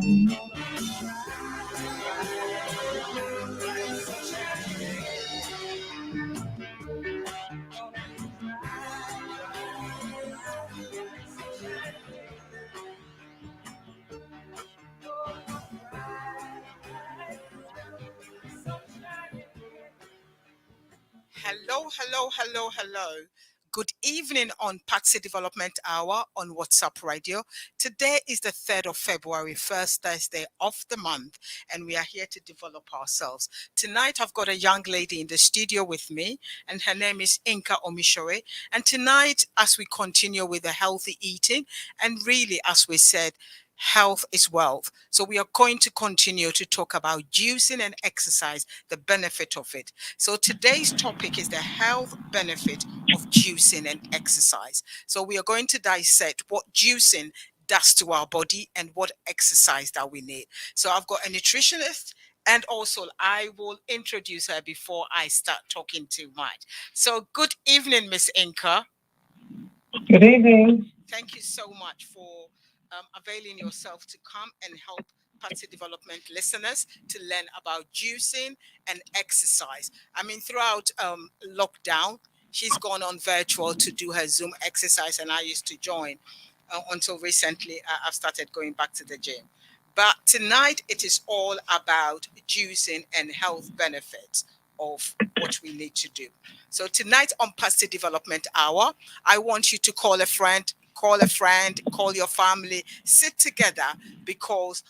Hello, hello, hello, hello. Good evening on Paxi Development Hour on WhatsApp Radio. Today is the 3rd of February, first Thursday of the month, and we are here to develop ourselves. Tonight, I've got a young lady in the studio with me, and her name is Inka Omishore. And tonight, as we continue with the healthy eating, and really, as we said, health is wealth. So we are going to continue to talk about juicing and exercise, the benefit of it. So today's topic is the health benefit of juicing and exercise. So we are going to dissect what juicing does to our body and what exercise that we need. So I've got a nutritionist, and also I will introduce her before I start talking too much. So good evening, Miss Inka. Good evening. Thank you so much for availing yourself to come and help party development listeners to learn about juicing and exercise. I mean, throughout lockdown, she's gone on virtual to do her Zoom exercise, and I used to join until recently. I've started going back to the gym. But tonight, it is all about juicing and health benefits of what we need to do. So tonight on Pastor Development Hour, I want you to call a friend, call your family, sit together, because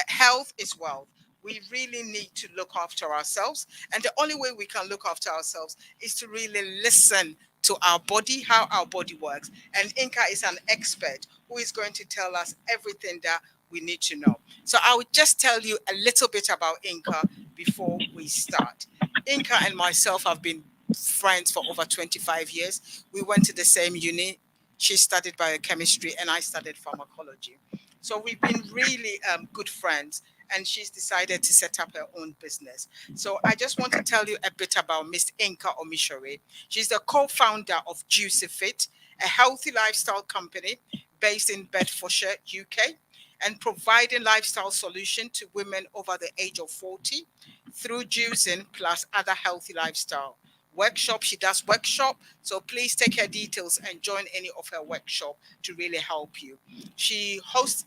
health is wealth. We really need to look after ourselves. And the only way we can look after ourselves is to really listen to our body, how our body works. And Inka is an expert who is going to tell us everything that we need to know. So I would just tell you a little bit about Inka before we start. Inka and myself have been friends for over 25 years. We went to the same uni. She studied biochemistry and I studied pharmacology. So we've been really good friends, and she's decided to set up her own business. So I just want to tell you a bit about Miss Inka Omishore. She's the co-founder of Juicy Fit, a healthy lifestyle company based in Bedfordshire, UK, and providing lifestyle solution to women over the age of 40 through juicing plus other healthy lifestyle workshop. She does workshop, so please take her details and join any of her workshop to really help you. She hosts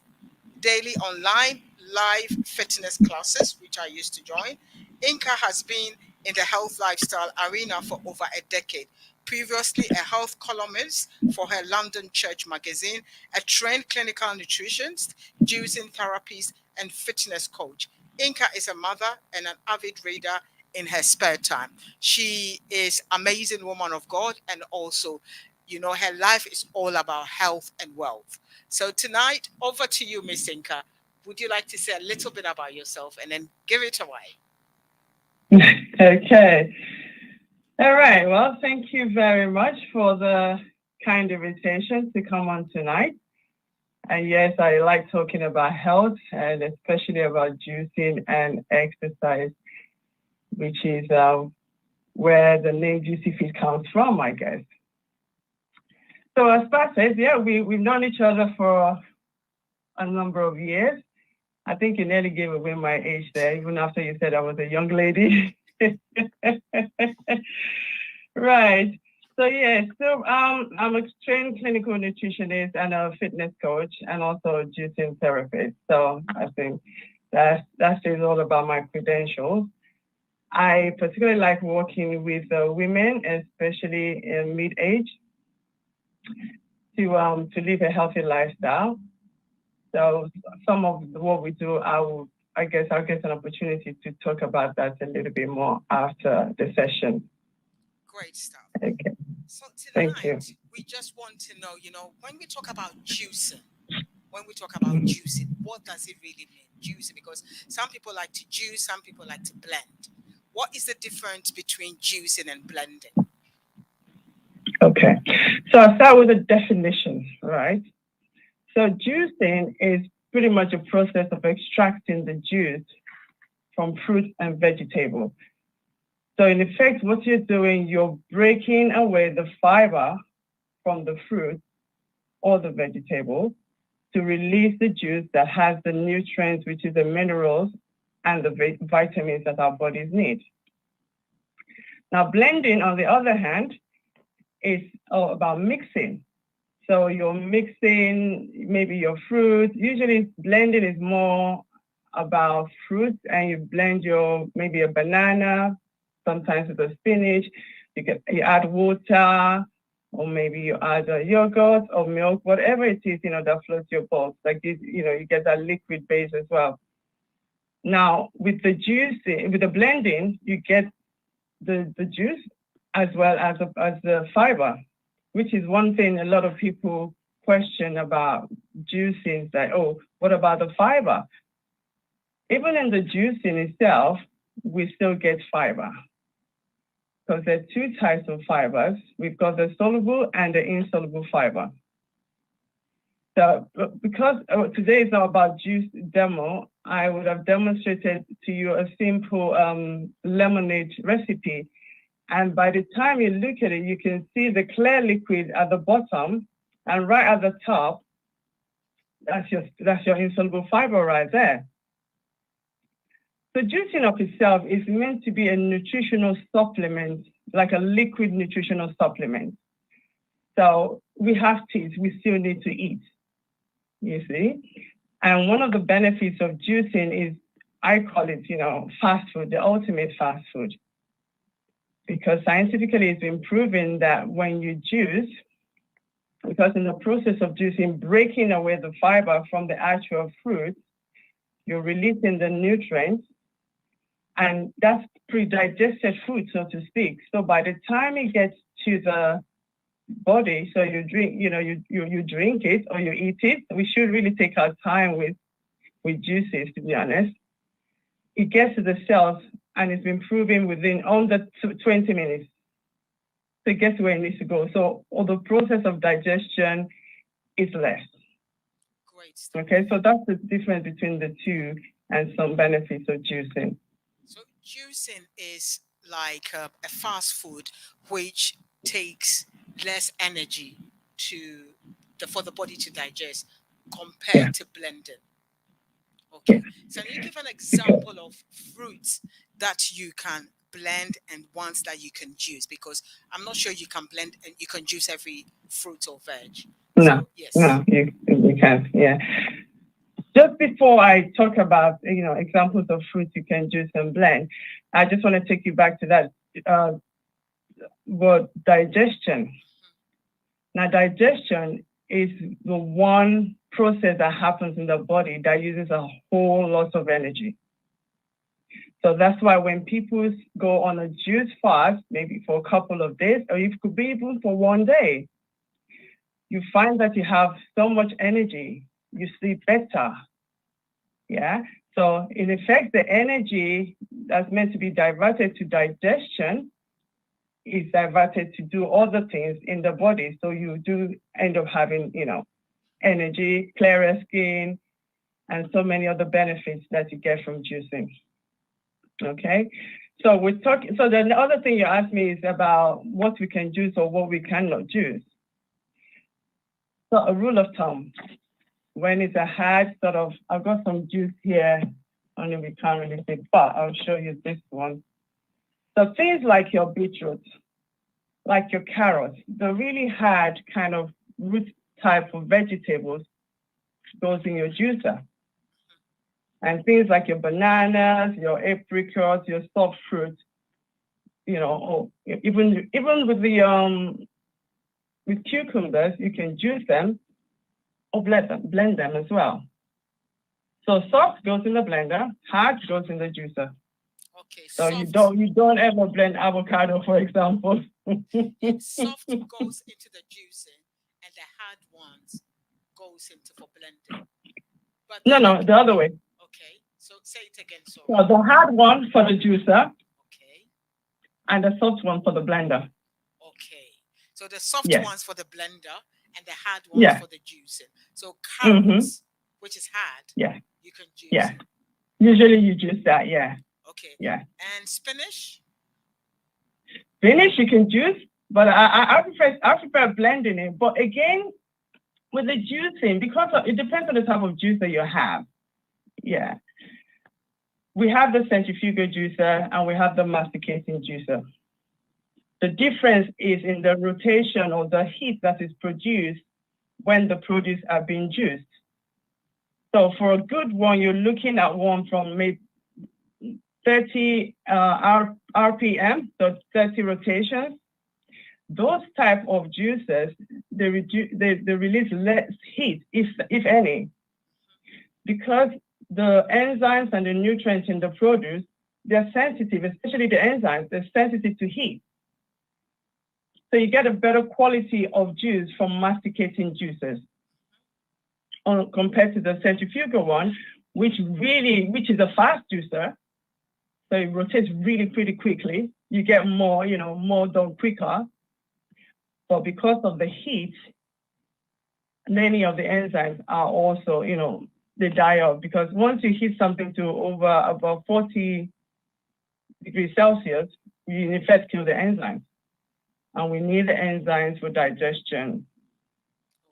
daily online live fitness classes, which I used to join. Inka has been in the health lifestyle arena for over a decade. Previously, a health columnist for her London Church magazine, a trained clinical nutritionist, juicing therapist, and fitness coach. Inka is a mother and an avid reader in her spare time. She is an amazing woman of God, and also, her life is all about health and wealth. So tonight, over to you, Miss Inka. Would you like to say a little bit about yourself and then give it away? Okay. All right. Well, thank you very much for the kind invitation to come on tonight. And yes, I like talking about health, and especially about juicing and exercise, which is where the name Juicy Fit comes from, I guess. So as Pat said, yeah, we've known each other for a number of years. I think you nearly gave away my age there, even after you said I was a young lady. Right. So yeah, I'm a trained clinical nutritionist and a fitness coach, and also a juicing therapist. So I think that is all about my credentials. I particularly like working with women, especially in mid-age, to live a healthy lifestyle. So some of what we do, I'll get an opportunity to talk about that a little bit more after the session. Great stuff. Okay. So Thank you. tonight, we just want to know, when we talk about juicing, what does it really mean, juicing? Because some people like to juice, some people like to blend. What is the difference between juicing and blending? Okay. So I'll start with the definition, right? So juicing is pretty much a process of extracting the juice from fruit and vegetables. So in effect, what you're doing, you're breaking away the fiber from the fruit or the vegetable, to release the juice that has the nutrients, which is the minerals and the vitamins that our bodies need. Now, blending, on the other hand, is all about mixing. So you're mixing maybe your fruit. Usually blending is more about fruit, and you blend maybe a banana, sometimes with a spinach. You add water, or maybe you add a yogurt or milk, whatever it is, that floats your boat. Like this, you get that liquid base as well. Now, with the juicing, with the blending, you get the juice as well as the fiber, which is one thing a lot of people question about juicing, that, oh, what about the fiber? Even in the juicing itself, we still get fiber, because there are two types of fibers. We've got the soluble and the insoluble fiber. So because today is not about juice demo, I would have demonstrated to you a simple lemonade recipe. And by the time you look at it, you can see the clear liquid at the bottom, and right at the top, that's your insoluble fiber right there. So juicing of itself is meant to be a nutritional supplement, like a liquid nutritional supplement. So we have teeth, we still need to eat, you see? And one of the benefits of juicing is, I call it, fast food, the ultimate fast food. Because scientifically it's been proven that when you juice, because in the process of juicing, breaking away the fiber from the actual fruit, you're releasing the nutrients, and that's pre-digested food, so to speak. So by the time it gets to the body, so you drink, you drink it or you eat it. We should really take our time with juices, to be honest. It gets to the cells, and it's been proven within under 20 minutes. So it gets where it needs to go. So all the process of digestion is less. Great stuff. Okay, so that's the difference between the two and some benefits of juicing. So juicing is like a fast food which takes less energy for the body to digest compared to blending. Okay. So can you give an example of fruits that you can blend and ones that you can juice? Because I'm not sure you can blend and you can juice every fruit or veg. No, so, yes. No, you can't. Yeah. Just before I talk about examples of fruits you can juice and blend, I just want to take you back to that word digestion. Now, digestion is the one process that happens in the body that uses a whole lot of energy. So that's why when people go on a juice fast, maybe for a couple of days, or it could be even for one day, you find that you have so much energy, you sleep better. Yeah. So in effect, the energy that's meant to be diverted to digestion is diverted to do other things in the body. So you do end up having, energy, clearer skin, and so many other benefits that you get from juicing. Okay. So so then the other thing you asked me is about what we can juice or what we cannot juice. So a rule of thumb, when it's a hard sort of, I've got some juice here, only we can't really see, but I'll show you this one. So things like your beetroot, like your carrots, the really hard kind of root type of vegetables goes in your juicer. And things like your bananas, your apricots, your soft fruit, or even with the with cucumbers, you can juice them or blend them as well. So soft goes in the blender, hard goes in the juicer. Okay. So you don't ever blend avocado, for example. Soft goes into the juicing, and the hard ones goes into for blending. But no, the other way. Okay. So say it again. So the hard one for the juicer. Okay. And the soft one for the blender. Okay. So the soft ones for the blender and the hard ones for the juicing. So carrots, which is hard, you can juice. Yeah. Usually you juice that, yeah. Okay. Yeah. And spinach? Spinach you can juice, but I prefer blending it. But again, with the juicing, because it depends on the type of juicer you have. Yeah. We have the centrifugal juicer and we have the masticating juicer. The difference is in the rotation or the heat that is produced when the produce are being juiced. So for a good one, you're looking at one from maybe 30 RPM, so 30 rotations. Those type of juicers, they release less heat, if any, because the enzymes and the nutrients in the produce, they're sensitive, especially the enzymes, they're sensitive to heat. So you get a better quality of juice from masticating juicers compared to the centrifugal one, which is a fast juicer. So it rotates really pretty quickly. You get more, more done quicker. But because of the heat, many of the enzymes are also, they die off, because once you heat something to over about 40 degrees Celsius, you in effect kill the enzymes. And we need the enzymes for digestion.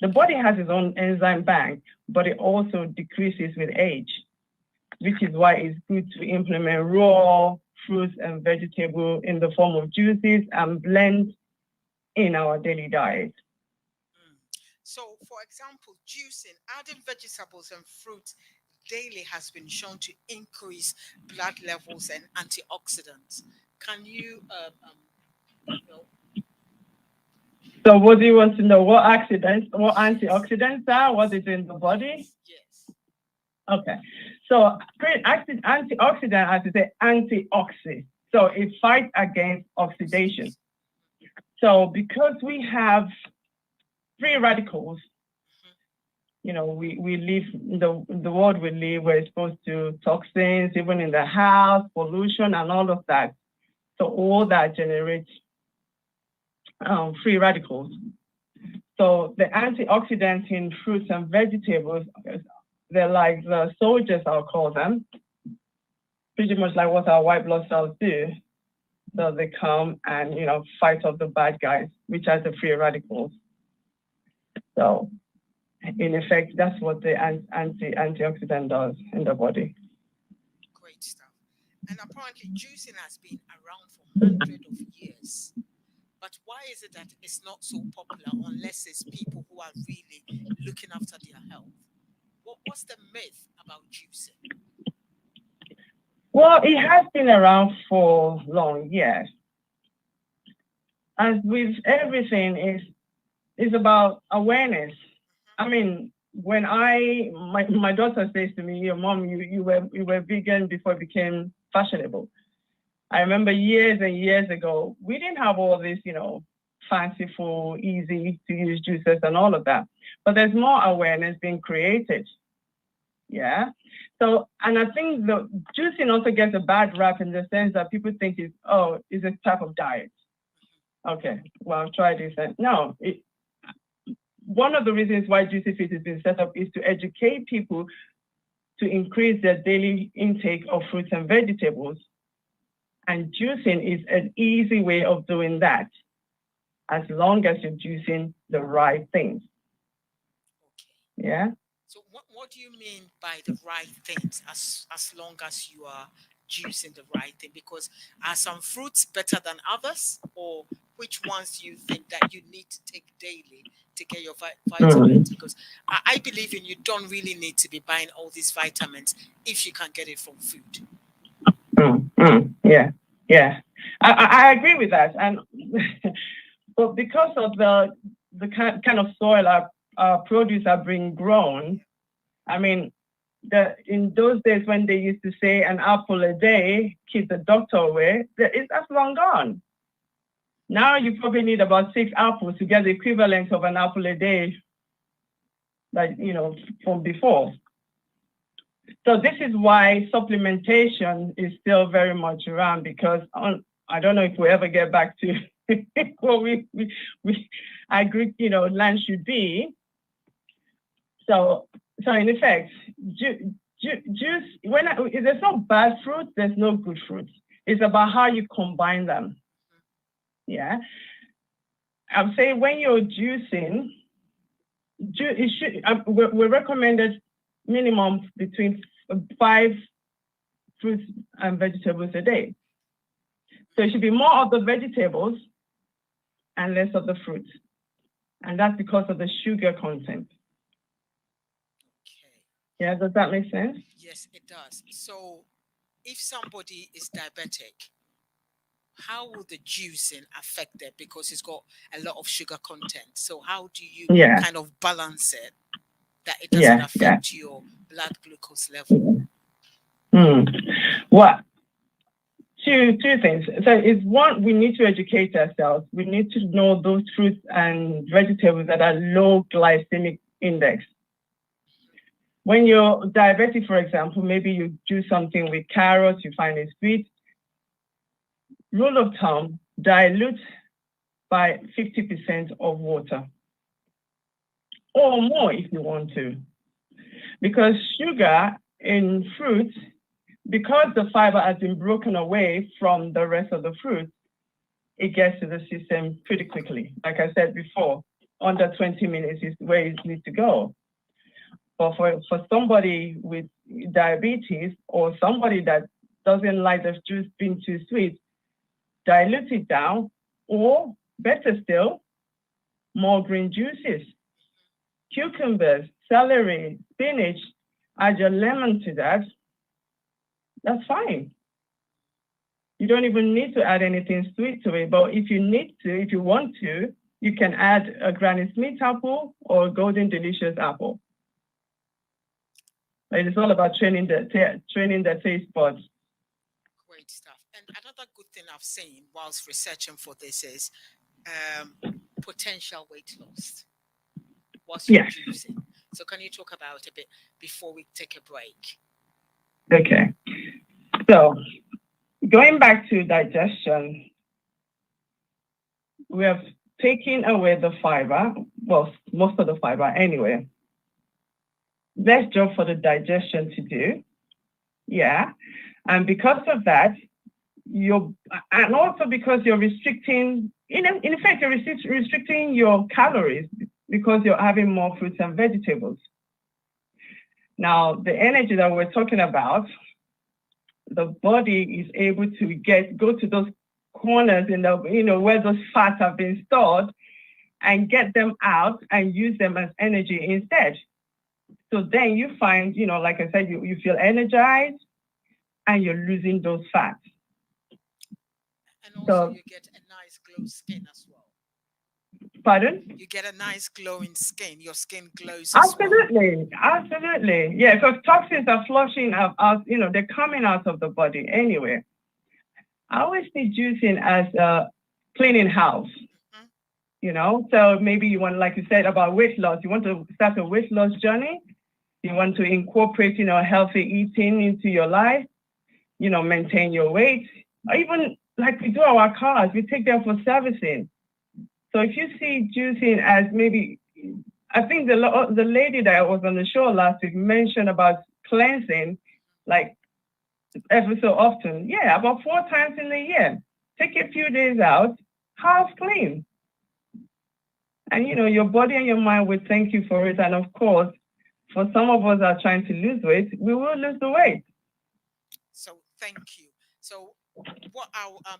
The body has its own enzyme bank, but it also decreases with age, which is why it's good to implement raw fruits and vegetables in the form of juices and blend in our daily diet. So, for example, juicing, adding vegetables and fruits daily has been shown to increase blood levels and antioxidants. Can you, So what do you want to know? What antioxidants are? What is in the body? Yes. Okay. So antioxidant, as you say, antioxidant. So it fights against oxidation. So because we have free radicals, we live in the world we live, we're exposed to toxins, even in the house, pollution, and all of that. So all that generates free radicals. So the antioxidants in fruits and vegetables, they're like the soldiers, I'll call them, pretty much like what our white blood cells do. So they come and, fight off the bad guys, which are the free radicals. So in effect, that's what the antioxidant does in the body. Great stuff. And apparently juicing has been around for hundreds of years. But why is it that it's not so popular unless it's people who are really looking after their health? What's the myth about juicing? Well, it has been around for long, yes. As with everything, is about awareness. I mean, when my daughter says to me, "Your mom, you were vegan before it became fashionable." I remember years and years ago, we didn't have all this, fanciful, easy to use juices and all of that. But there's more awareness being created. Yeah. So, and I think the juicing also gets a bad rap in the sense that people think it's a type of diet. Okay, well, try this. No, one of the reasons why Juicy Fit has been set up is to educate people to increase their daily intake of fruits and vegetables. And juicing is an easy way of doing that, as long as you're juicing the right things. Okay. Yeah. So what do you mean by the right things, as long as you are juicing the right thing? Because are some fruits better than others, or which ones do you think that you need to take daily to get your vitamins? Because I believe you don't really need to be buying all these vitamins if you can get it from food. Yeah. I agree with that, and but because of the kind of soil our produce are being grown, I mean, in those days when they used to say an apple a day keeps the doctor away, that's long gone. Now you probably need about 6 apples to get the equivalent of an apple a day, like from before. So this is why supplementation is still very much around, because I don't know if we ever get back to what we agree, land should be. So in effect, juice, if there's no bad fruit, there's no good fruit. It's about how you combine them. Yeah. I'm saying when you're juicing, we recommended minimum between 5 fruits and vegetables a day. So it should be more of the vegetables and less of the fruits. And that's because of the sugar content. Okay. Yeah, does that make sense? Yes, it does. So if somebody is diabetic, how will the juicing affect them? Because it's got a lot of sugar content. So how do you kind of balance it that it doesn't affect your blood glucose level? Well, two things. So it's one, we need to educate ourselves. We need to know those fruits and vegetables that are low glycemic index. When you're diabetic, for example, maybe you do something with carrots, you find it sweet. Rule of thumb, dilute by 50% of water or more if you want to. Because sugar in fruits, because the fiber has been broken away from the rest of the fruit, it gets to the system pretty quickly. Like I said before, under 20 minutes is where it needs to go. But for somebody with diabetes or somebody that doesn't like the juice being too sweet, dilute it down, or better still, more green juices. Cucumbers, celery, spinach, add your lemon to that. That's fine. You don't even need to add anything sweet to it, but if you need to, if you want to, you can add a Granny Smith apple or a Golden Delicious apple. It's all about training the taste buds. Great stuff. And another good thing I've seen whilst researching for this is potential weight loss whilst you're juicing. So can you talk about it a bit before we take a break? Okay. So going back to digestion, we have taken away the fiber, well, most of the fiber anyway. Less job for the digestion to do. Yeah. And because of that, and also because you're restricting, in effect, you're restricting your calories because you're having more fruits and vegetables. Now, the energy that we're talking about, the body is able to go to those corners in the, where those fats have been stored and get them out and use them as energy instead. So then you find, like I said, you feel energized and you're losing those fats. And also you get a nice glow skin as well. Pardon? You get a nice glowing skin. Your skin glows. Absolutely. Absolutely. Yeah, because toxins are flushing out, they're coming out of the body anyway. I always see juicing as a cleaning house. So maybe you want, like you said about weight loss, you want to start a weight loss journey. You want to incorporate, healthy eating into your life, maintain your weight, or even like we do our cars, we take them for servicing. So if you see juicing as maybe, I think the lady that was on the show last week mentioned about cleansing, like every so often. Yeah, about 4 times in a year. Take a few days out, house clean. And, your body and your mind will thank you for it. And of course, for some of us that are trying to lose weight, we will lose the weight. So thank you. So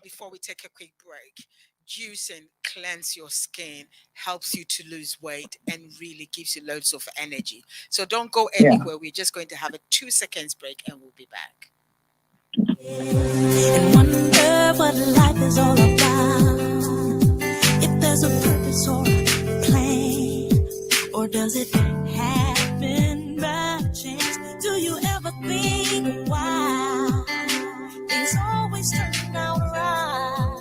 before we take a quick break, juicing cleanse your skin, helps you to lose weight, and really gives you loads of energy. So don't go anywhere. We're just going to have a 2 seconds break and we'll be back. And wonder what life is all about. If there's a purpose or a plan, or does it happen by chance? Do you ever think why things always turn out right?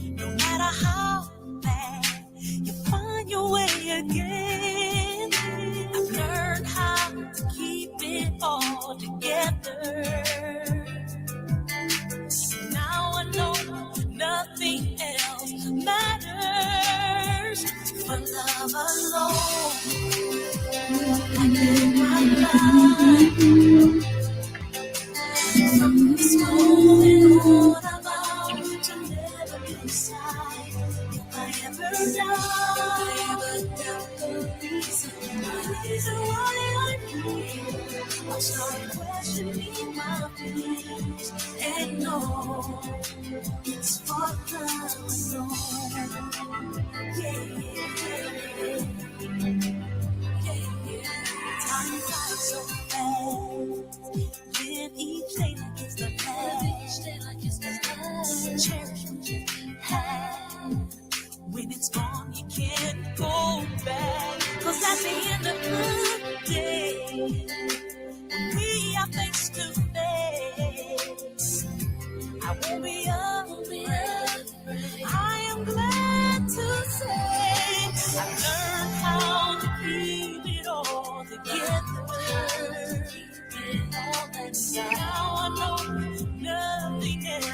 No matter how bad, you find your way again. I've learned how to keep it all together. Now I know nothing else matters but love alone. I live my life from this moment on. I vow to never be sad. If I ever die, questioning my fears and know it's for the alone. Yeah. Time flies so fast. Live each day like it's the last. Cherish what you have. When it's gone, you can't go back. 'Cause at the end of the day, we are face to face. I won't be afraid. I am glad to say I've learned how to keep it all together. Now I know nothing else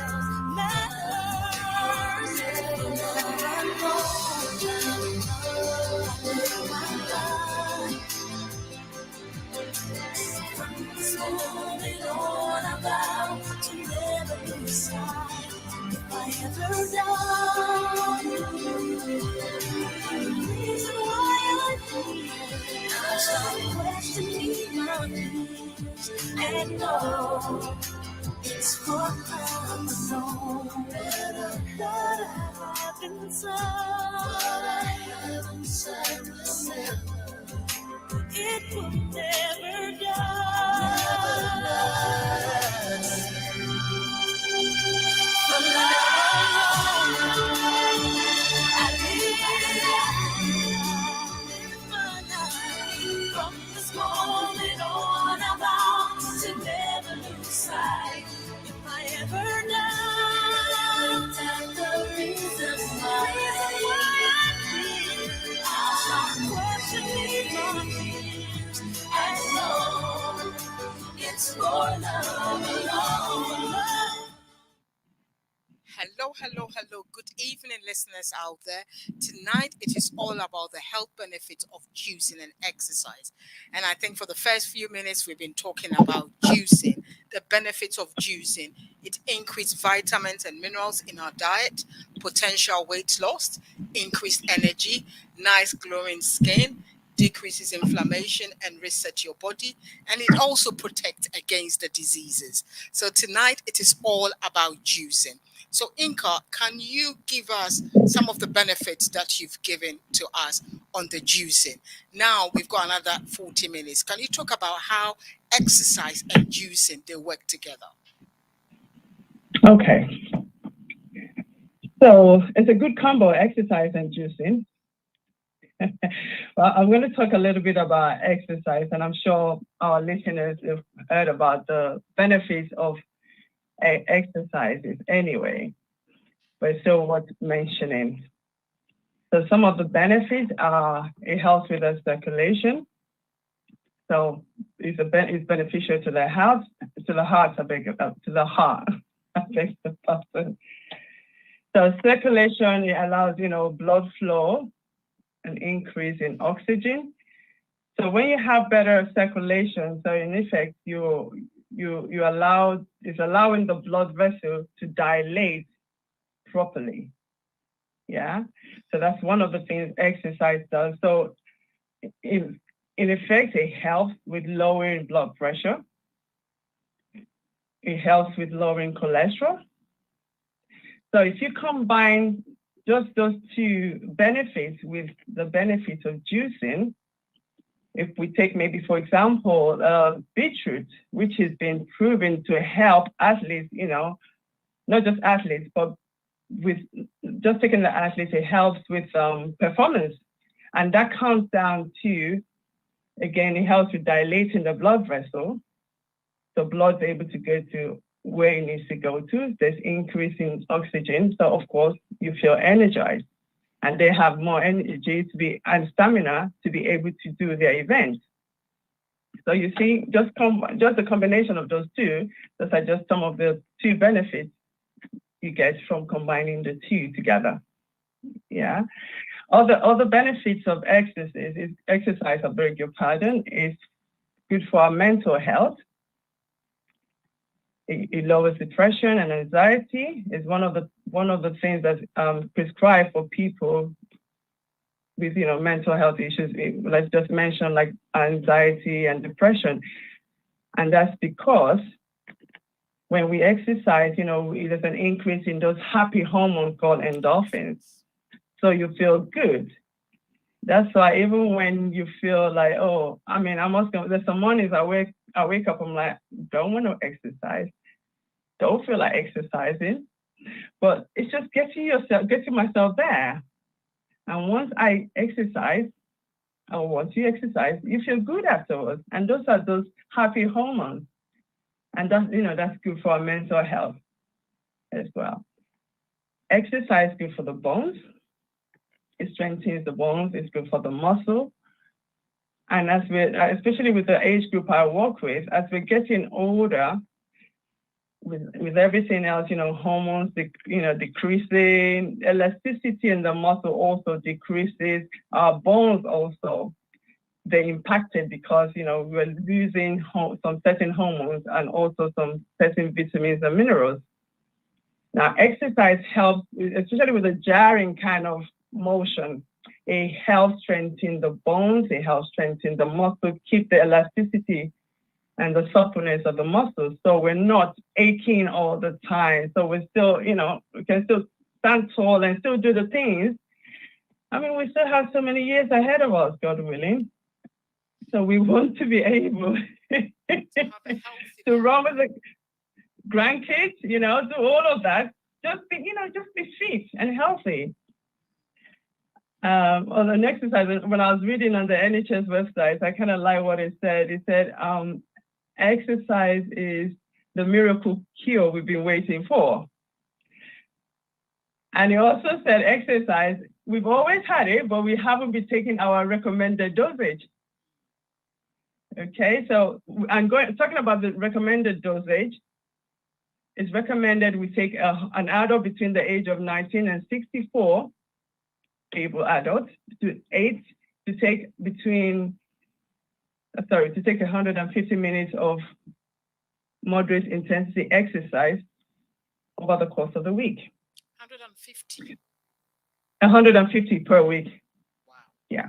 matters. From this moment on, I vow to never lose sight. If I ever die, the reason why I'm here, I start questioning my fears and know it's for I'm alone. What I have inside will never, it will never die. From this moment on, I vow to never lose sight. If I ever die, that's the reason why I'm here. I'll stop questioning my fears and know it's for love alone. Hello. Good evening, listeners out there. Tonight, it is all about the health benefits of juicing and exercise. And I think for the first few minutes, we've been talking about juicing, the benefits of juicing. It increases vitamins and minerals in our diet, potential weight loss, increased energy, nice glowing skin, decreases inflammation and reset your body, and it also protects against the diseases. So tonight, it is all about juicing. So, Inka, can you give us some of the benefits that you've given to us on the juicing? Now we've got another 40 minutes. Can you talk about how exercise and juicing they work together? Okay. So it's a good combo, exercise and juicing. Well, I'm going to talk a little bit about exercise, and I'm sure our listeners have heard about the benefits of exercises anyway, but it's still worth mentioning. So some of the benefits are it helps with the circulation. So it's beneficial to the heart, to the heart. So circulation, it allows, blood flow, an increase in oxygen. So when you have better circulation, so in effect, it's allowing the blood vessel to dilate properly. Yeah. So that's one of the things exercise does. So in effect, it helps with lowering blood pressure. It helps with lowering cholesterol. So if you combine just those two benefits with the benefits of juicing, if we take maybe, for example, beetroot, which has been proven to help athletes, not just athletes, but with just taking the athletes, it helps with performance. And that comes down to, again, it helps with dilating the blood vessel. So blood's able to go to where it needs to go to. There's increasing oxygen. So of course, you feel energized. And they have more energy and stamina to be able to do their events. So you see, just the combination of those two, those are just some of the two benefits you get from combining the two together. Yeah. Other benefits of exercise, I beg your pardon, is good for our mental health. It lowers depression and anxiety. It's one of the things that's prescribed for people with mental health issues. Let's just mention like anxiety and depression. And that's because when we exercise, there's an increase in those happy hormones called endorphins. So you feel good. That's why even when you feel like, there's some mornings I wake up, I'm like, don't want to exercise, don't feel like exercising, but it's just getting myself there. And once I exercise, or once you exercise, you feel good afterwards. And those are those happy hormones. And that's good for our mental health as well. Exercise is good for the bones. It strengthens the bones. It's good for the muscle. And especially with the age group I work with, as we're getting older, with everything else, hormones, decreasing, elasticity in the muscle also decreases. Our bones also, they're impacted because, we're losing some certain hormones and also some certain vitamins and minerals. Now, exercise helps, especially with a jarring kind of motion. It helps strengthen the bones, it helps strengthen the muscle, keep the elasticity and the suppleness of the muscles. So we're not aching all the time. So we're still, we can still stand tall and still do the things. I mean, we still have so many years ahead of us, God willing. So we want to be able to run with the grandkids, do all of that. Just be fit and healthy. On the next exercise, when I was reading on the NHS website, I kind of like what it said. It said, exercise is the miracle cure we've been waiting for. And it also said exercise, we've always had it, but we haven't been taking our recommended dosage. Okay, so I'm talking about the recommended dosage. It's recommended we take an adult between the age of 19 and 64, able adults, to take 150 minutes of moderate intensity exercise over the course of the week. 150? 150 per week. Wow. Yeah.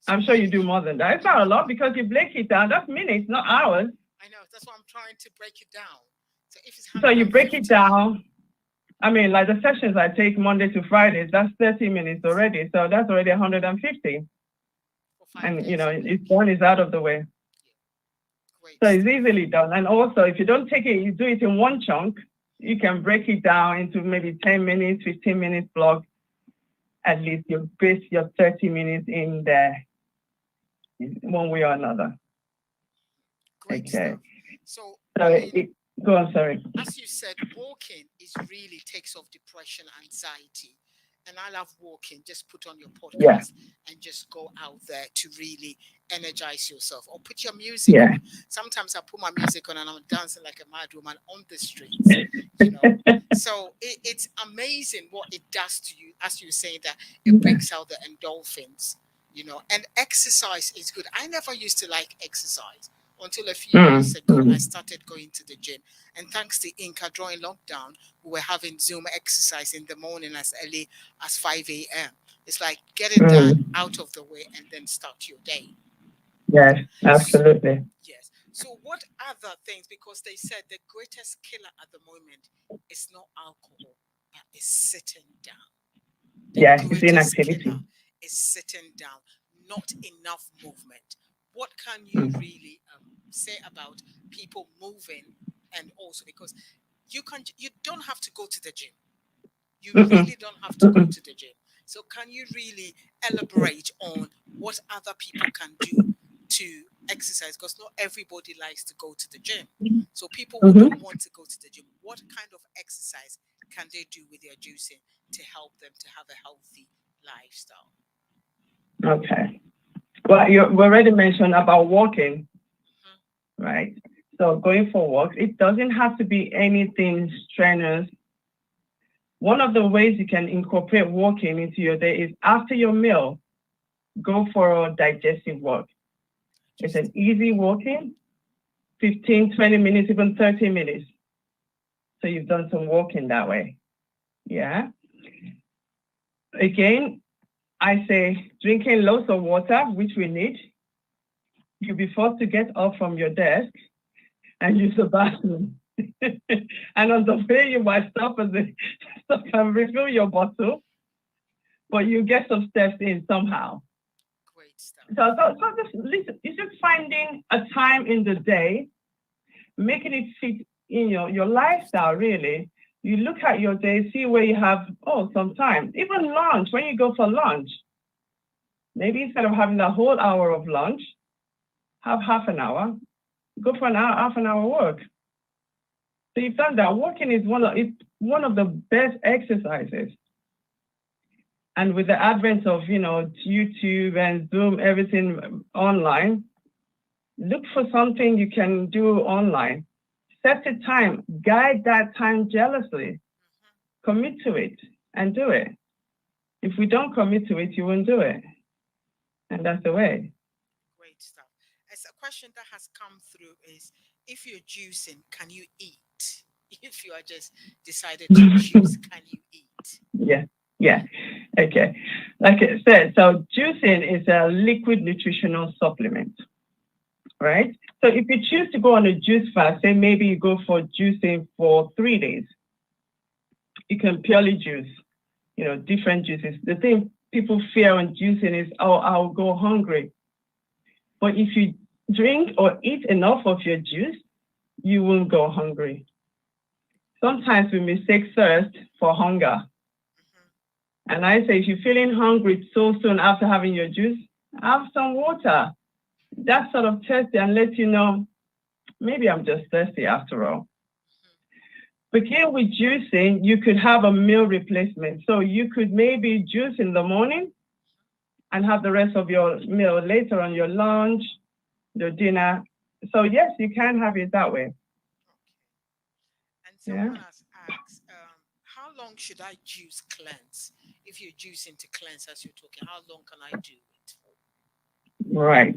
I'm sure you do more than that. It's not a lot because you break it down. That's minutes, not hours. I know. That's why I'm trying to break it down. So if it's so you break it down. I mean, like the sessions I take Monday to Friday, that's 30 minutes already. So that's already 150. And, it's one is out of the way. Great. So it's easily done. And also, if you don't take it, you do it in one chunk, you can break it down into maybe 10 minutes, 15 minutes block. At least you base your 30 minutes in there, one way or another. Great okay. Stuff. Go on, sorry. As you said, walking really takes off depression, anxiety. And I love walking. Just put on your podcast and just go out there to really energize yourself. Or put your music on. Sometimes I put my music on and I'm dancing like a mad woman on the streets. So it's amazing what it does to you. As you were saying that, it brings out the endorphins, and exercise is good. I never used to like exercise until a few years ago. I started going to the gym. And thanks to Inca during lockdown, we were having Zoom exercise in the morning as early as 5 a.m. It's like, get it done, out of the way, and then start your day. Yes, absolutely. Yes. So what other things, because they said the greatest killer at the moment is not alcohol, but it's sitting down. It's inactivity. Is sitting down, not enough movement. What can you really say about people moving? And also because you don't have to go to the gym. You really don't have to go to the gym. So can you really elaborate on what other people can do to exercise? Because not everybody likes to go to the gym. So people who don't want to go to the gym, what kind of exercise can they do with their juicing to help them to have a healthy lifestyle? Okay. Well, you already mentioned about walking, right? So going for walks, it doesn't have to be anything strenuous. One of the ways you can incorporate walking into your day is after your meal, go for a digestive walk. It's an easy walking, 15, 20 minutes, even 30 minutes. So you've done some walking that way. Yeah. Again, I say drinking lots of water, which we need. You'll be forced to get up from your desk. and use the bathroom. And on the way, you might stop and refill your bottle, but you get some steps in somehow. Great stuff. So just listen, it's just finding a time in the day, making it fit in your lifestyle, really. You look at your day, see where you have, some time. Even lunch, when you go for lunch, maybe instead of having a whole hour of lunch, have half an hour, go for an hour, half an hour walk. So you've done that. Walking is one of the best exercises. And with the advent of, YouTube and Zoom, everything online, look for something you can do online. Set a time, guide that time jealously, commit to it and do it. If we don't commit to it, you won't do it. And that's the way. Great stuff. As a question that has come through is, if you're juicing, can you eat? If you are just decided to juice, can you eat? Yeah. Okay. Like I said, so juicing is a liquid nutritional supplement, right? So if you choose to go on a juice fast, say maybe you go for juicing for 3 days, you can purely juice, different juices. The thing people fear on juicing is, I'll go hungry. But if you drink or eat enough of your juice, you won't go hungry. Sometimes we mistake thirst for hunger. And I say, if you're feeling hungry so soon after having your juice, have some water. That sort of test and let you know, maybe I'm just thirsty after all. But here with juicing, you could have a meal replacement. So you could maybe juice in the morning and have the rest of your meal later on, your lunch, your dinner. So yes, you can have it that way. Okay. And someone has asked, how long should I juice cleanse? If you're juicing to cleanse as you're talking, how long can I do it for? Right.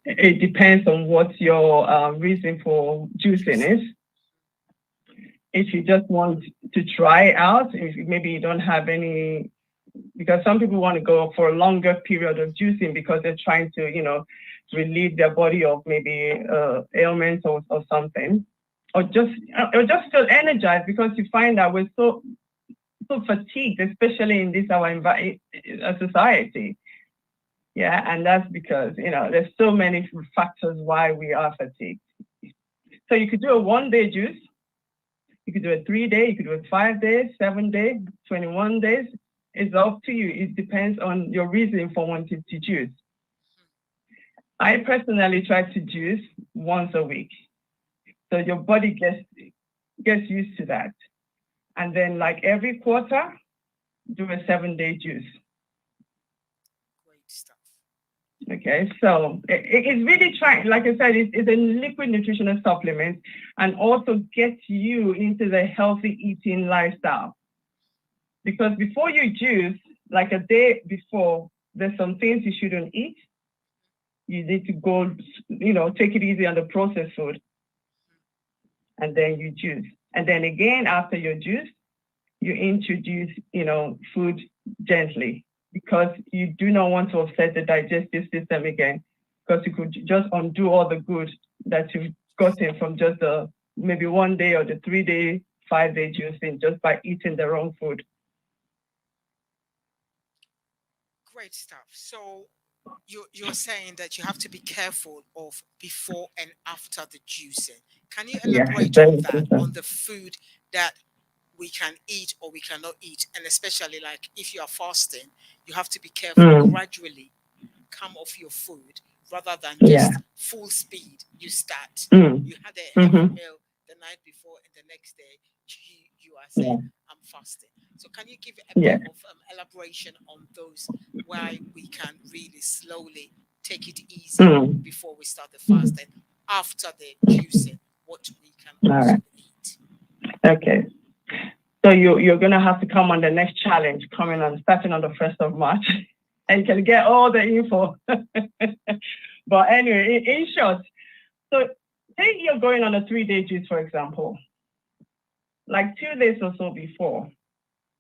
It depends on what your reason for juicing is. If you just want to try it out, if maybe you don't have any, because some people want to go for a longer period of juicing because they're trying to, relieve their body of maybe ailments or something, or just feel energized, because you find that we're so fatigued, especially in this our society. Yeah, and that's because there's so many factors why we are fatigued. So you could do a 1-day juice, you could do a 3-day, you could do a 5 days, 7 days, 21 days. It's up to you. It depends on your reason for wanting to juice. I personally try to juice once a week, so your body gets used to that. And then, like every quarter, do a 7-day juice. Great stuff. Okay, so it's really trying, like I said, it's a liquid nutritional supplement, and also gets you into the healthy eating lifestyle. Because before you juice, like a day before, there's some things you shouldn't eat. You need to go, take it easy on the processed food, and then you juice. And then again, after your juice, you introduce, food gently, because you do not want to upset the digestive system again, because you could just undo all the good that you've gotten from just the maybe 1 day or the 3-day, 5-day juicing just by eating the wrong food. Great stuff. So you're saying that you have to be careful of before and after the juicing. Can you elaborate on that, on the food that we can eat or we cannot eat? And especially like if you are fasting, you have to be careful, gradually come off your food rather than just full speed. You start. You had a heavy meal the night before, and the next day you are saying, I'm fasting. So can you give a bit of elaboration on those, why we can really slowly take it easy before we start the fast, and after the juicing, what we can also eat? Okay. So you're going to have to come on the next challenge coming on, starting on the 1st of March, and you can get all the info. But anyway, in short, so say you're going on a 3-day juice, for example, like 2 days or so before,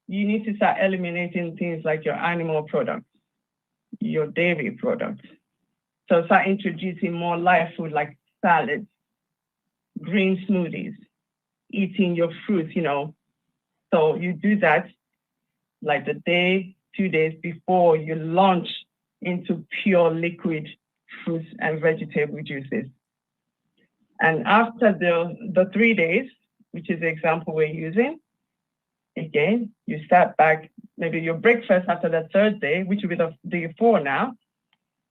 you need to start eliminating things like your animal products, your dairy products. So start introducing more live food like salads, green smoothies, eating your fruits, So you do that like the day, 2 days before you launch into pure liquid fruits and vegetable juices. And after the 3 days, which is the example we're using, again, you start back, maybe your breakfast after the 3rd day, which will be the day 4 now.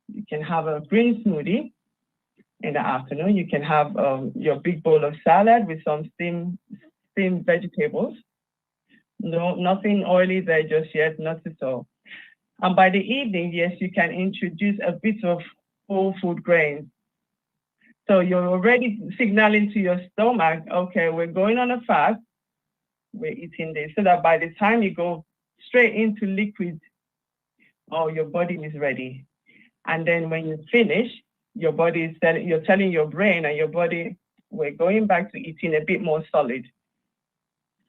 You can have a green smoothie in the afternoon. You can have your big bowl of salad with some steamed vegetables. No, nothing oily there just yet, not at all. And by the evening, yes, you can introduce a bit of whole food grains. So you're already signaling to your stomach, okay, we're going on a fast, we're eating this, so that by the time you go straight into liquid, your body is ready. And then when you finish, your body is you're telling your brain and your body, we're going back to eating a bit more solid.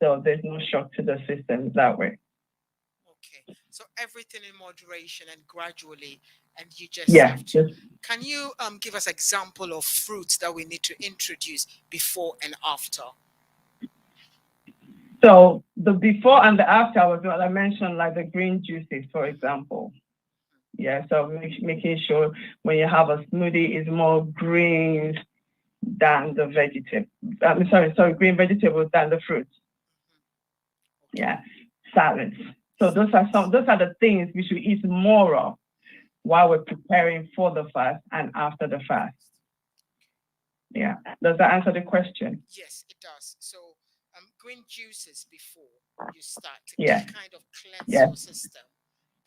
So there's no shock to the system that way. Okay, so everything in moderation and gradually, and you just have to. Can you give us example of fruits that we need to introduce before and after? So the before and the after was what I mentioned, like the green juices, for example. Yeah, so making sure when you have a smoothie is more greens than the vegetable. Green vegetables than the fruits. Yeah, salads. So those are the things we should eat more of while we're preparing for the fast and after the fast. Yeah, does that answer the question? Yes, it does. So green juices before you start to kind of cleanse your system,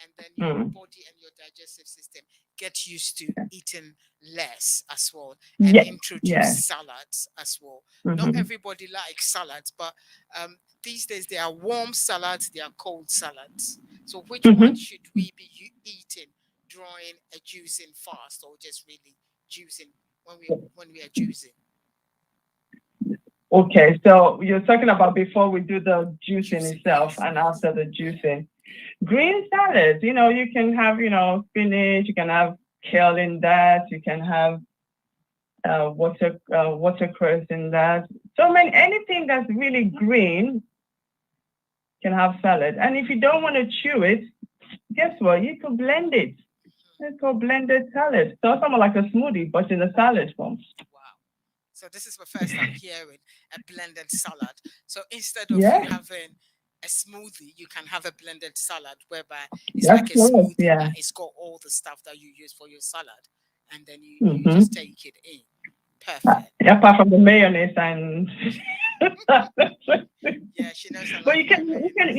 and then your body and your digestive system get used to eating less as well, and introduce salads as well. Not everybody likes salads, but these days there are warm salads, there are cold salads. So which one should we be eating during a juicing fast, or just really juicing when we are juicing? Okay, so you're talking about before we do the juicing itself and after the juicing. Green salads, you can have, spinach, you can have kale in that, you can have watercress in that. So anything that's really green can have salad. And if you don't want to chew it, guess what? You can blend it. It's called blended salad. So something like a smoothie, but in a salad form. Wow. So this is the first time hearing a blended salad. So instead of you having a smoothie, you can have a blended salad whereby it's like a smoothie, but it's got all the stuff that you use for your salad, and then you just take it in. Perfect. Apart from the mayonnaise and yeah, she knows. But you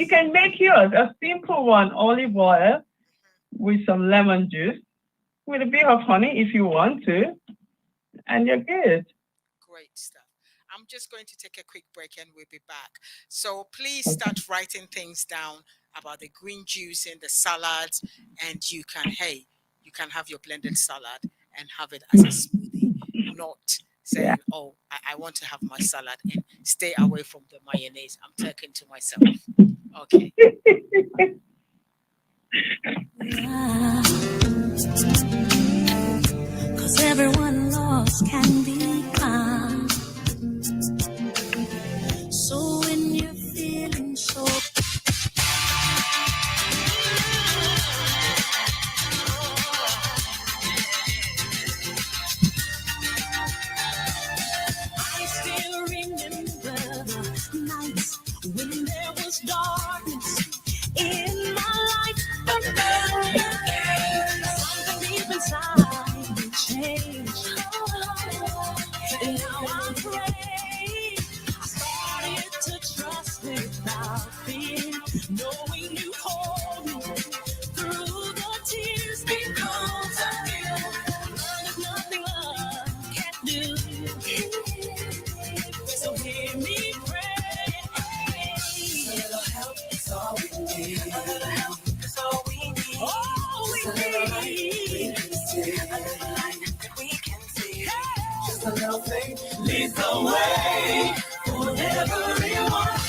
can make yours a simple one: olive oil with some lemon juice, with a bit of honey if you want to, and you're good. Great stuff. I'm just going to take a quick break and we'll be back. So please start writing things down about the green juice and the salads, and you can have your blended salad and have it as a smoothie, not saying, oh, I want to have my salad and stay away from the mayonnaise. I'm talking to myself. Okay. Cause everyone lost can be found. So when you're feeling so I still remember the nights when there was darkness in my life. Something deep inside me changed. And now I pray. I started to trust without fear, knowing you hold me through the tears. Because of you, there's nothing love can't do. So hear me pray. A little help is all we need. A little help is all we need. All we need. A little light that we can see. Just a little faith leads the way for everyone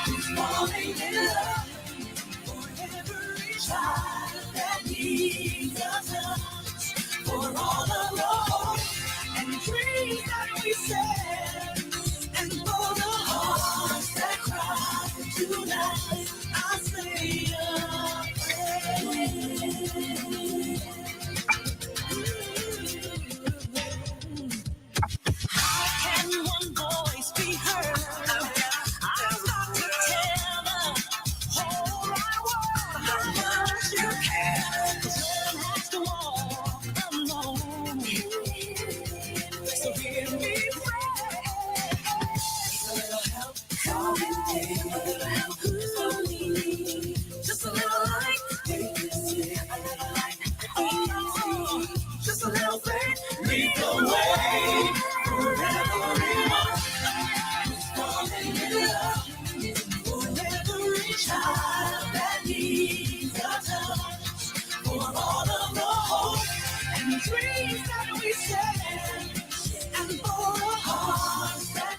who's falling in love. For every child that needs a touch. For all of the hope and dreams that we set. Just a little light, just a little faith, lead the way. Forever for every child that needs a touch, for all of the hope and dreams that we share, and for our hearts that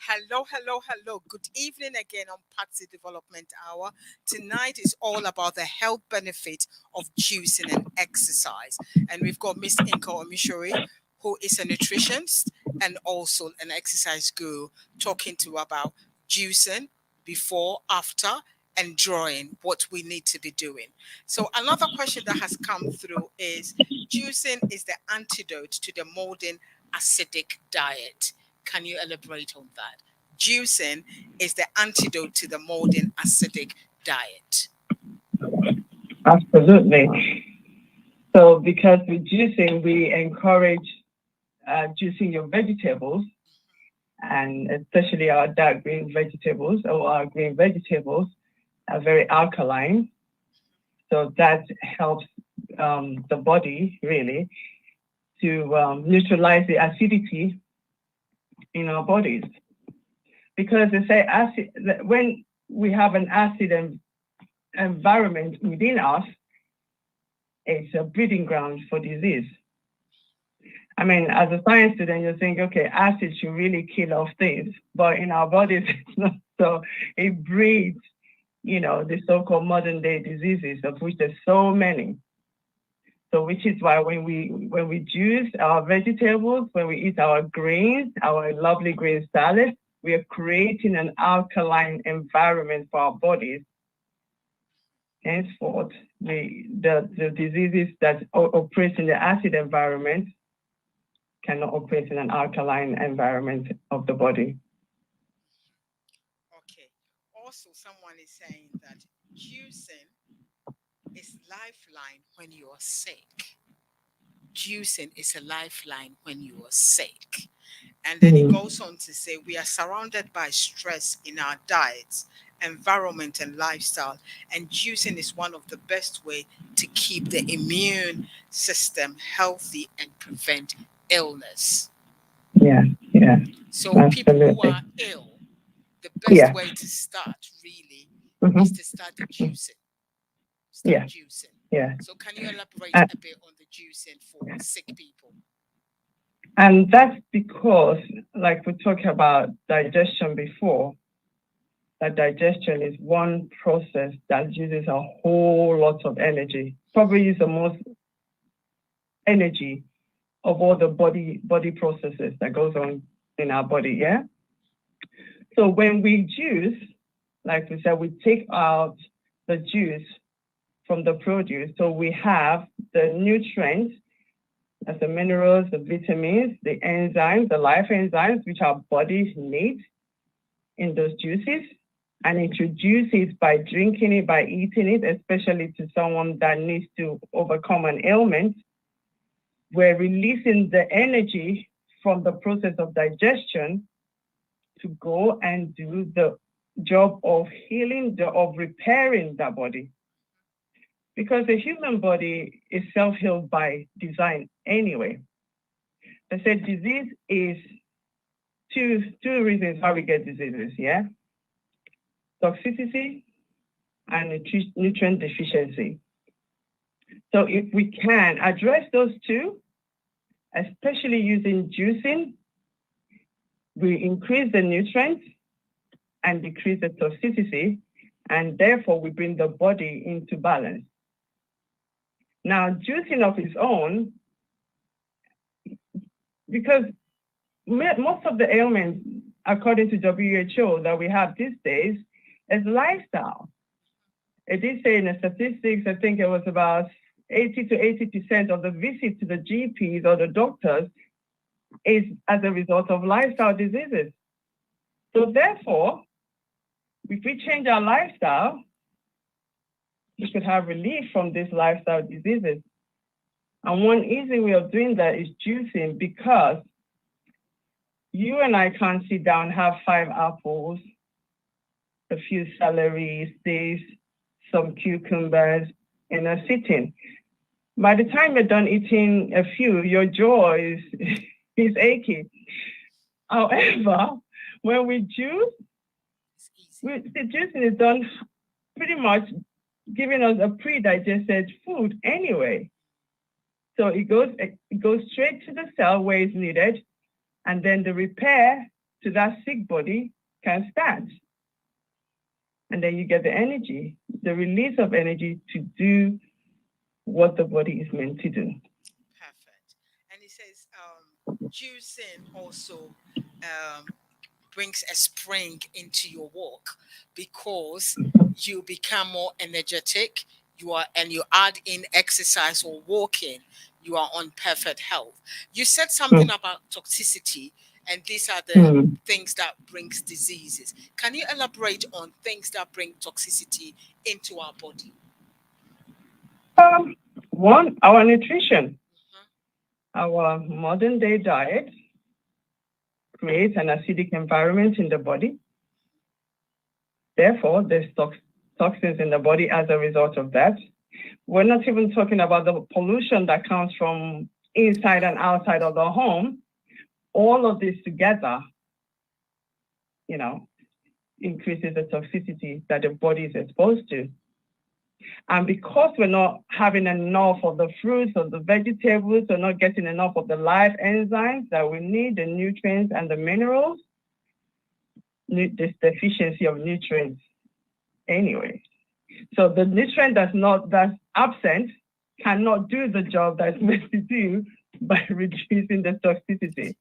Hello, hello, hello. Good evening again on Patsy Development Hour. Tonight is all about the health benefit of juicing and exercise. And we've got Miss Inko Omishori, who is a nutritionist and also an exercise guru, talking to about juicing before, after, and during what we need to be doing. So another question that has come through is juicing is the antidote to the modern acidic diet. Can you elaborate on that? Juicing is the antidote to the modern acidic diet. Absolutely. So because with juicing, we encourage juicing your vegetables, and especially our dark green vegetables or our green vegetables are very alkaline. So that helps the body really to neutralize the acidity in our bodies. Because they say acid, when we have an acid environment within us, it's a breeding ground for disease. I mean, as a science student, you think, okay, acid should really kill off things, but in our bodies, it's not so. It breeds, the so-called modern day diseases, of which there's so many. So which is why when we juice our vegetables, when we eat our greens, our lovely green salad, we are creating an alkaline environment for our bodies. Henceforth, the diseases that operate in the acid environment cannot operate in an alkaline environment of the body. Okay. Also, someone is saying that juicing is lifeline when you are sick. Juicing is a lifeline when you are sick. And then it goes on to say we are surrounded by stress in our diets, environment, and lifestyle. And juicing is one of the best way to keep the immune system healthy and prevent illness. Yeah. So Absolutely. people who are ill, the best way to start really is to start the juicing. Juicing. Yeah. So can you elaborate a bit on the juicing for sick people? And that's because, like we talked about digestion before, that digestion is one process that uses a whole lot of energy. Probably is the most energy of all the body processes that goes on in our body, yeah? So when we juice, like we said, we take out the juice from the produce. So we have the nutrients, as the minerals, the vitamins, the enzymes, the life enzymes, which our bodies need in those juices, and introduce it by drinking it, by eating it, especially to someone that needs to overcome an ailment. We're releasing the energy from the process of digestion to go and do the job of healing, of repairing that body. Because the human body is self-healed by design anyway. They said disease is two reasons why we get diseases, yeah? Toxicity and nutrient deficiency. So if we can address those two, especially using juicing, we increase the nutrients and decrease the toxicity, and therefore we bring the body into balance. Now, juicing of its own, because most of the ailments, according to WHO, that we have these days, is lifestyle. It did say in the statistics, I think it was about 80 to 80% of the visits to the GPs or the doctors is as a result of lifestyle diseases. So therefore, if we change our lifestyle, we should have relief from these lifestyle diseases. And one easy way of doing that is juicing, because you and I can't sit down, have 5 apples, a few celery seeds, some cucumbers in a sitting. By the time you're done eating a few, your jaw is achy. However, when we juice, the juicing is done pretty much giving us a pre-digested food anyway. So it goes straight to the cell where it's needed, and then the repair to that sick body can start. And then you get the energy, the release of energy to do what the body is meant to do. Perfect. And he says, juicing also brings a spring into your walk because you become more energetic. You add in exercise or walking, you are on perfect health. You said something about toxicity, and these are the things that brings diseases. Can you elaborate on things that bring toxicity into our body? One, our nutrition. Our modern day diet creates an acidic environment in the body. Therefore, there's toxins in the body as a result of that. We're not even talking about the pollution that comes from inside and outside of the home. All of this together, increases the toxicity that the body is exposed to. And because we're not having enough of the fruits or the vegetables, we're not getting enough of the life enzymes that we need, the nutrients and the minerals, this deficiency of nutrients anyway. So the nutrient that's absent cannot do the job that's meant to do by reducing the toxicity.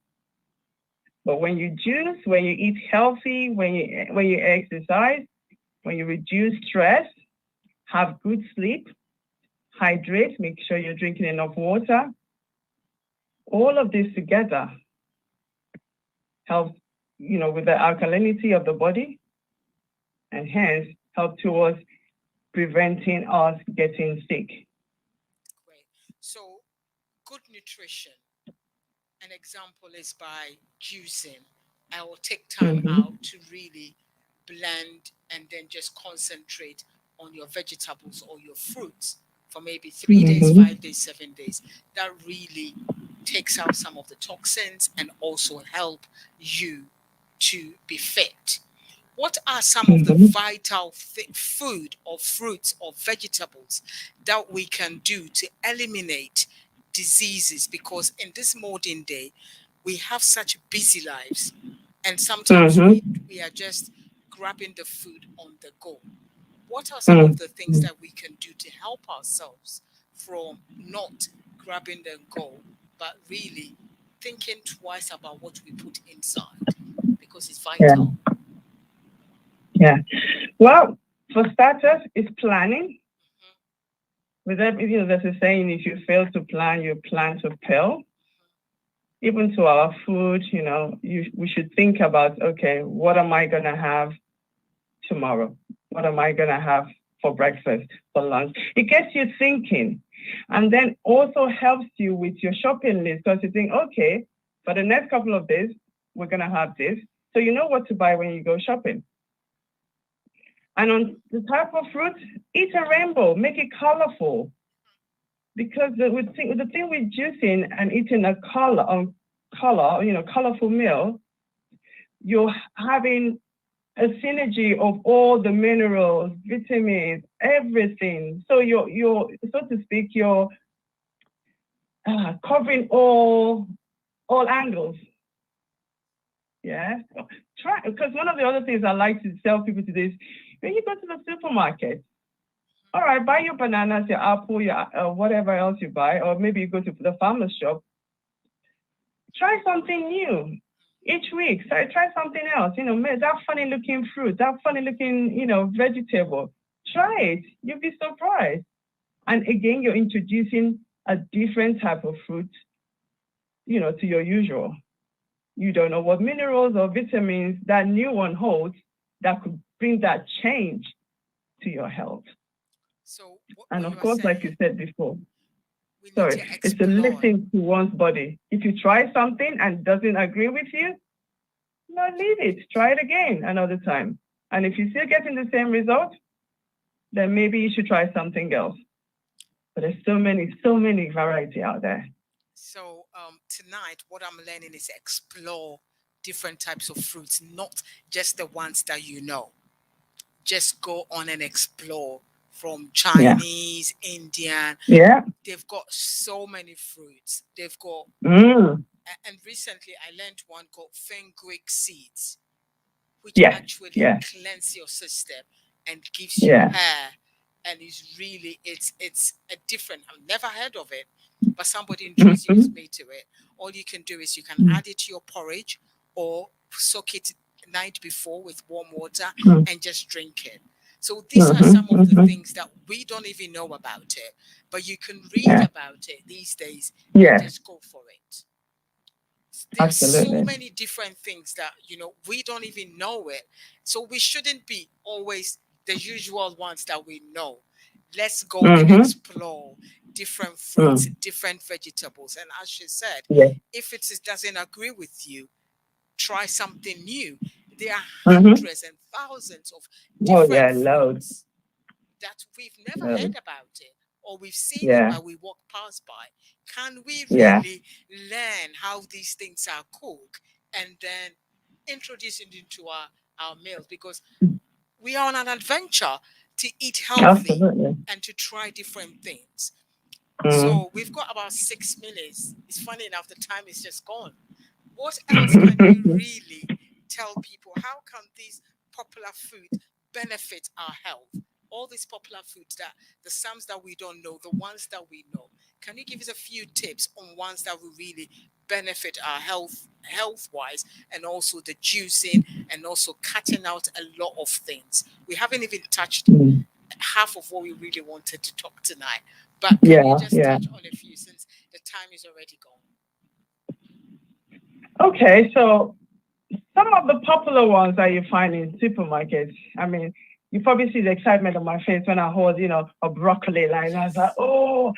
But when you juice, when you eat healthy, when you exercise, when you reduce stress, have good sleep, hydrate, make sure you're drinking enough water, all of this together helps, with the alkalinity of the body, and hence help towards preventing us getting sick. Great. So, good nutrition. An example is by juicing. I will take time out to really blend and then just concentrate on your vegetables or your fruits for maybe 3 days, 5 days, 7 days. That really takes out some of the toxins and also help you to be fit. What are some of the vital food or fruits or vegetables that we can do to eliminate diseases? Because in this modern day, we have such busy lives, and sometimes we are just grabbing the food on the go. What are some of the things that we can do to help ourselves from not grabbing the go, but really thinking twice about what we put inside, because it's vital? Yeah. Well, for starters, it's planning. With that, there's a saying: if you fail to plan, you plan to fail. Even to our food, we should think about, okay, what am I going to have tomorrow? What am I going to have for breakfast, for lunch? It gets you thinking, and then also helps you with your shopping list, because you think, okay, for the next couple of days, we're going to have this. So you know what to buy when you go shopping. And on the type of fruit, eat a rainbow, make it colorful. Because the thing with juicing and eating a colorful meal, you're having a synergy of all the minerals, vitamins, everything. So you're so to speak, you're covering all angles. Yeah. Try, because one of the other things I like to tell people to do is, when you go to the supermarket, all right, buy your bananas, your apple, your whatever else you buy, or maybe you go to the farmer's shop. Try something new each week. So try something else. That funny looking fruit, that funny looking, vegetable. Try it. You'll be surprised. And again, you're introducing a different type of fruit, to your usual. You don't know what minerals or vitamins that new one holds that could bring that change to your health. So, and of course, like you said before, sorry, it's a listening to one's body. If you try something and it doesn't agree with you, leave it. Try it again another time. And if you're still getting the same result, then maybe you should try something else. But there's so many variety out there. So tonight, what I'm learning is explore different types of fruits, not just the ones that you know. Just go on and explore from Yeah. Chinese, Indian. Yeah. They've got so many fruits. They've got, and recently I learned one called fenugreek seeds, which Yeah. actually Yeah. cleanse your system and gives you Yeah. hair, and is really it's a different. I've never heard of it, but somebody introduced me to it. All you can do is you can add it to your porridge or soak it the night before with warm water and just drink it. So these are some of the things that we don't even know about it, but you can read about it these days and Yeah. just go for it. There's so Absolutely. many different things that we don't even know it, so we shouldn't be always the usual ones that we know. Let's go and explore different fruits, different vegetables, and as she said, Yeah. if doesn't agree with you, try something new. There are hundreds and thousands of Oh yeah, different loads. fruits that we've never heard about it, or we've seen it Yeah. but we walk past by. Can we Yeah. really learn how these things are cooked and then introduce it into our meals? Because we are on an adventure to eat healthy Absolutely. and to try different things. Mm. So we've got about 6 minutes. It's funny enough, the time is just gone. What else can you really tell people? How can these popular foods benefit our health? All these popular foods, that the some that we don't know, the ones that we know. Can you give us a few tips on ones that will really benefit our health wise, and also the juicing, and also cutting out a lot of things? We haven't even touched half of what we really wanted to talk tonight. But can you just touch on a few, since the time is already gone? Okay, so some of the popular ones that you find in supermarkets, I mean, you probably see the excitement on my face when I hold, a broccoli like that. I was like, oh,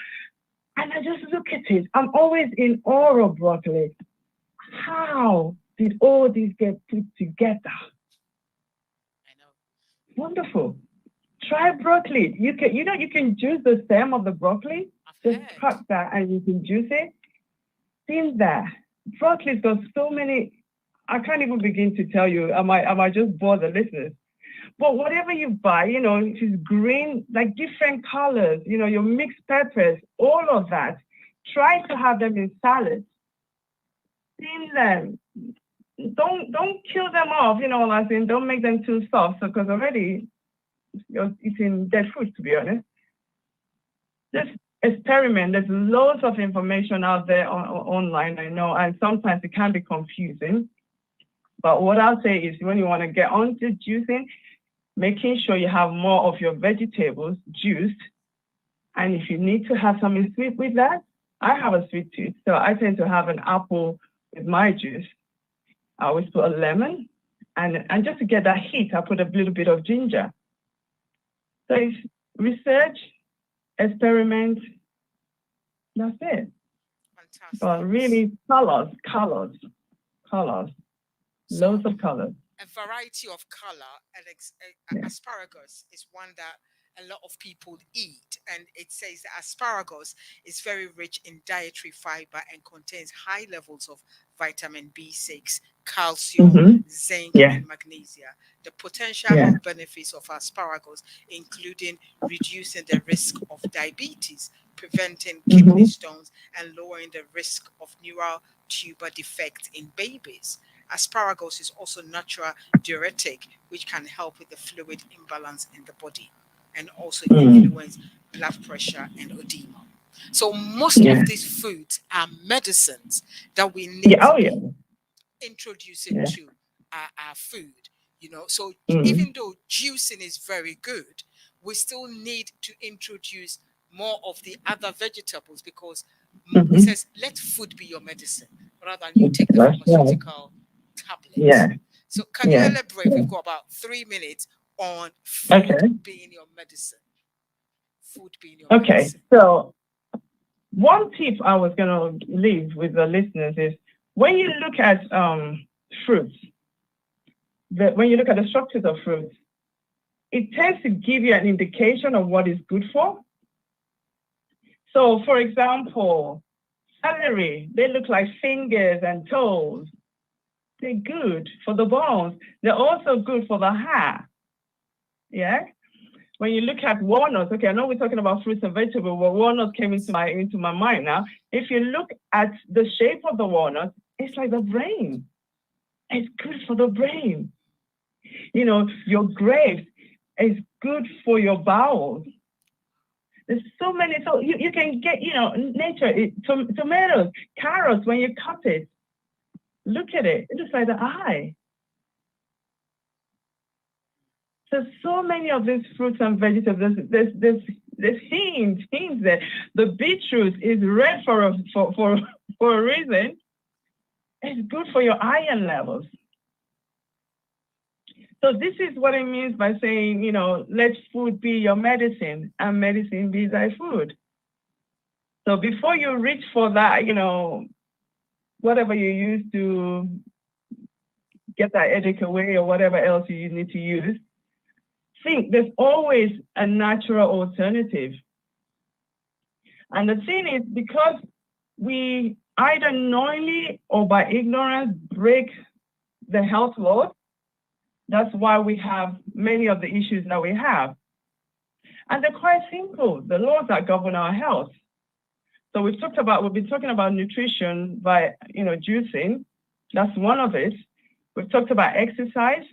and I just look at it. I'm always in awe of broccoli. How did all these get put together? I know. Wonderful. Try broccoli. You can juice the stem of the broccoli. Just cut that and you can juice it. Steam that. Broccoli's got so many. I can't even begin to tell you. I might just bore the listeners. But whatever you buy, if it's green, like different colors, your mixed peppers, all of that, try to have them in salads. Steam them. Don't kill them off, as in don't make them too soft, because already you're eating dead food, to be honest. Just experiment. There's loads of information out there online, I know, and sometimes it can be confusing. But what I'll say is, when you want to get onto juicing, making sure you have more of your vegetables juiced. And if you need to have something sweet with that, I have a sweet tooth, so I tend to have an apple with my juice. I always put a lemon, and just to get that heat, I put a little bit of ginger. So it's research, experiment, that's it. Fantastic. But really, colors, loads of colors. A variety of color, and asparagus is one that a lot of people eat, and it says that asparagus is very rich in dietary fiber and contains high levels of vitamin B6, calcium, zinc, and magnesium. The potential health benefits of asparagus, including reducing the risk of diabetes, preventing kidney stones, and lowering the risk of neural tuber defects in babies. Asparagus is also natural diuretic, which can help with the fluid imbalance in the body and also influence blood pressure and edema. So most of these foods are medicines that we need to introduce into our food. So even though juicing is very good, we still need to introduce more of the other vegetables, because it says let food be your medicine rather than you take the pharmaceutical tablets. So can you elaborate? We've got about 3 minutes on food being your medicine. Food being your medicine. So one tip I was going to leave with the listeners is, when you look at fruits, when you look at the structures of fruits, it tends to give you an indication of what is good for. So, for example, celery, they look like fingers and toes. They're good for the bones. They're also good for the hair. Yeah. When you look at walnuts, okay, I know we're talking about fruits and vegetables, but walnuts came into my mind now. If you look at the shape of the walnut, it's like the brain. It's good for the brain. You know, your grapes is good for your bowels. There's so many, so you can get, you know, nature, tomatoes, carrots, when you cut it, look at it, it looks like the eye. So many of these fruits and vegetables, there's hints there. The beetroot is red for a reason. It's good for your iron levels. So this is what it means by saying, you know, let food be your medicine and medicine be thy food. So before you reach for that, you know, whatever you use to get that headache away or whatever else you need to use, think there's always a natural alternative. And the thing is, because we either knowingly or by ignorance break the health laws, that's why we have many of the issues that we have. And they're quite simple, the laws that govern our health. So we've been talking about nutrition by, you know, juicing. That's one of it. We've talked about exercise.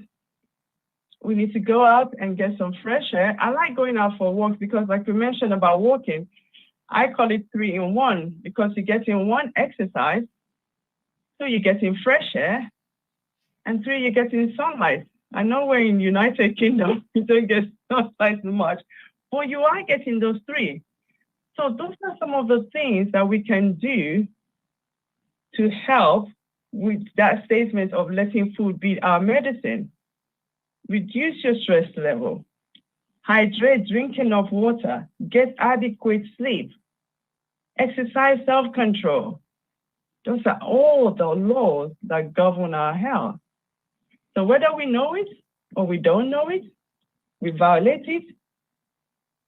We need to go out and get some fresh air. I like going out for walks because, like we mentioned about walking, I call it 3-in-1 because you get in one exercise, 2, you get in fresh air, and 3, you get in sunlight. I know we're in United Kingdom, you don't get sunlight much, but you are getting those 3. So those are some of the things that we can do to help with that statement of letting food be our medicine. Reduce your stress level, hydrate, drink enough water, get adequate sleep, exercise self-control. Those are all the laws that govern our health. So whether we know it or we don't know it, we violate it.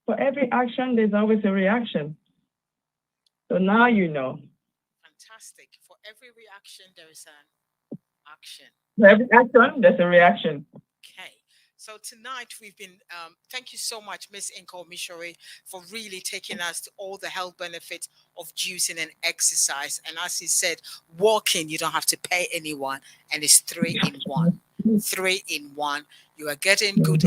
For every action, there's always a reaction. So now you know. Fantastic. For every reaction, there is an action. For every action, there's a reaction. Okay. So tonight we've been, thank you so much, Miss Nfonii Mishori, for really taking us to all the health benefits of juicing and exercise. And as you said, walking, you don't have to pay anyone, and it's 3-in-1. 3-in-1. You are getting good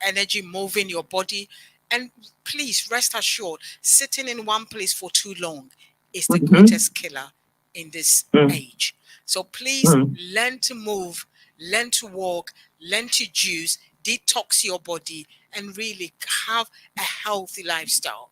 energy, moving your body. And please rest assured, sitting in one place for too long is the greatest killer in this age. So please learn to move, learn to walk, learn to juice, detox your body, and really have a healthy lifestyle.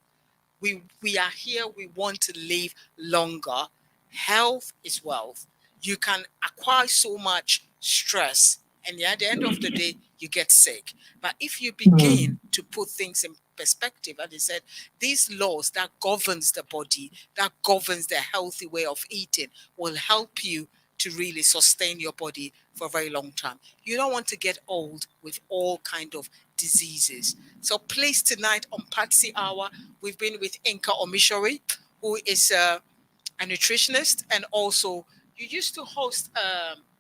We are here, we want to live longer. Health is wealth. You can acquire so much stress, and at the end of the day, you get sick. But if you begin to put things in perspective, as I said, these laws that governs the body, that governs the healthy way of eating, will help you to really sustain your body for a very long time. You don't want to get old with all kind of diseases. So please, tonight on Patsy Hour, we've been with Nfonii Mishori, who is a nutritionist, and also you used to host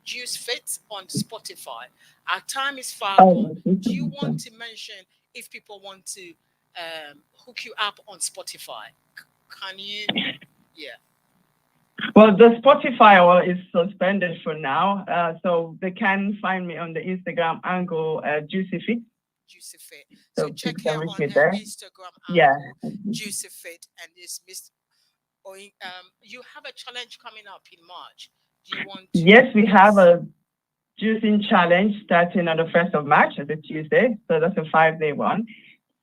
Juice Fit on Spotify. Our time is far gone. Do you want to mention if people want to hook you up on Spotify? Can you? Yeah. Well, the Spotify is suspended for now, so they can find me on the Instagram angle Juicy Fit. Juicy Fit. So check her on her there. Instagram angle, Juicy Fit, and this Miss. You have a challenge coming up in March. Do you want to? Yes, we have a juicing challenge starting on the 1st of March, as a Tuesday. So that's a 5-day one.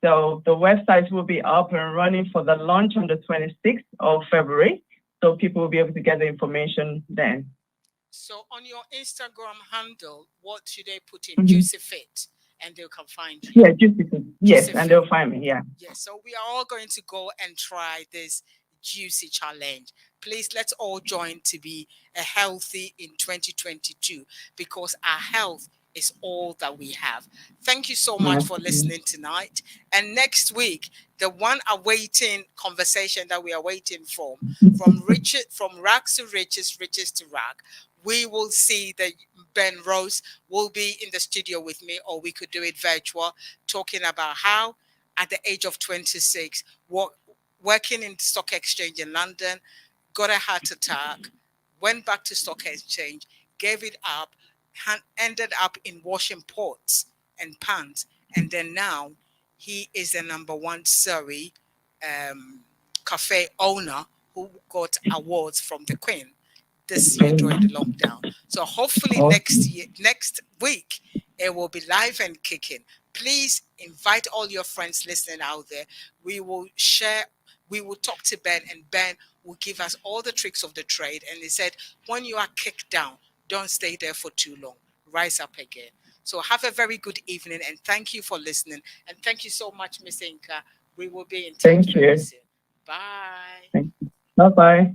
So the website will be up and running for the launch on the 26th of February. So people will be able to get the information then. So on your Instagram handle, what should they put in? Juicy Fit, and they can find you. Yeah, Juicy Fit. Yes, and they'll find me. Yeah. Yes. So we are all going to go and try this juicy challenge. Please, let's all join to be a healthy in 2022, because our health is all that we have. Thank you so much for listening tonight. And next week, the one awaiting conversation that we are waiting for, from rags to riches, riches to rag, we will see that Ben Rose will be in the studio with me, or we could do it virtual, talking about how at the age of 26, working in stock exchange in London, got a heart attack, went back to stock exchange, gave it up, ended up in washing pots and pans, and then now he is the number one Surrey cafe owner who got awards from the Queen this year during the lockdown. So hopefully next week, it will be live and kicking. Please invite all your friends listening out there. We will share, we will talk to Ben, and Ben will give us all the tricks of the trade. And he said, when you are kicked down, don't stay there for too long. Rise up again. So have a very good evening, and thank you for listening. And thank you so much, Miss Inka. We will be in touch very soon. Bye. Bye-bye.